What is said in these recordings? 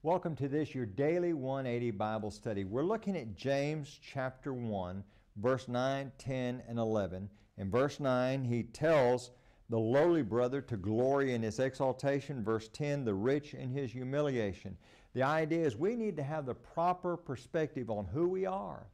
Welcome to this, your daily 180 Bible study. We're looking at James chapter 1, verse 9, 10, and 11. In verse 9, he tells the lowly brother to glory in his exaltation. Verse 10, the rich in his humiliation. The idea is we need to have the proper perspective on who we are.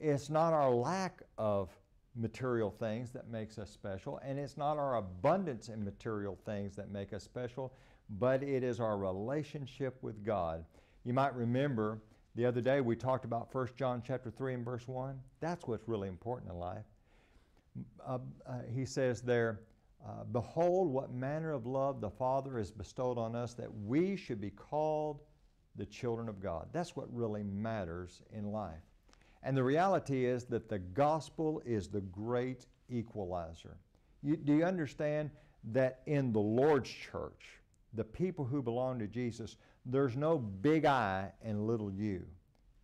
It's not our lack of material things that makes us special, and it's not our abundance in material things that make us special, but it is our relationship with God. You might remember the other day we talked about 1 John chapter 3 and verse 1. That's what's really important in life. He says there, behold, what manner of love the Father has bestowed on us, that we should be called the children of God. That's what really matters in life. And the reality is that the gospel is the great equalizer. Do you understand that in the Lord's church, the people who belong to Jesus, there's no big I and little you.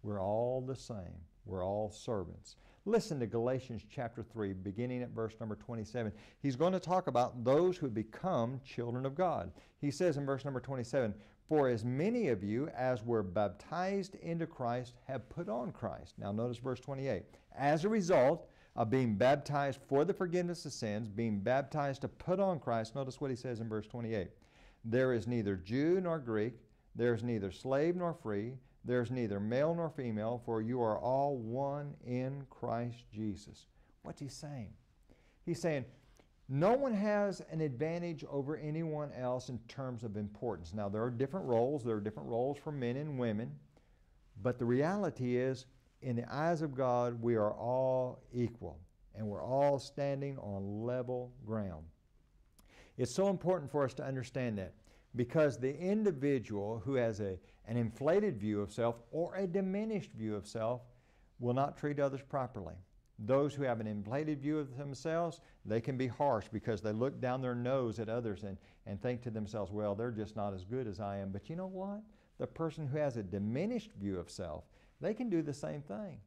We're all the same. We're all servants. Listen to Galatians chapter 3, beginning at verse number 27. He's going to talk about those who become children of God. He says in verse number 27, for as many of you as were baptized into Christ have put on Christ. Now notice verse 28. As a result of being baptized for the forgiveness of sins, being baptized to put on Christ, notice what he says in verse 28. There is neither Jew nor Greek, there is neither slave nor free, there is neither male nor female, for you are all one in Christ Jesus. What's he saying? He's saying no one has an advantage over anyone else in terms of importance. Now there are different roles. There are different roles for men and women. But the reality is, in the eyes of God, we are all equal. And we're all standing on level ground. It's so important for us to understand that, because the individual who has an inflated view of self or a diminished view of self will not treat others properly. Those who have an inflated view of themselves, they can be harsh because they look down their nose at others and think to themselves, well, they're just not as good as I am. But you know what? The person who has a diminished view of self, they can do the same thing.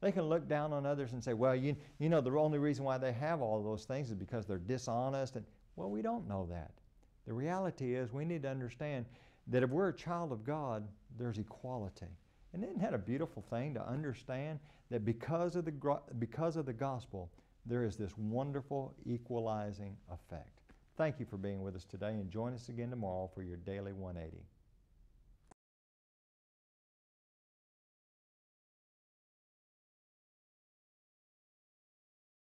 They can look down on others and say, well, you know, the only reason why they have all of those things is because they're dishonest. Well, we don't know that. The reality is we need to understand that if we're a child of God, there's equality. And isn't that a beautiful thing to understand that because of the gospel, there is this wonderful equalizing effect. Thank you for being with us today, and join us again tomorrow for your Daily 180.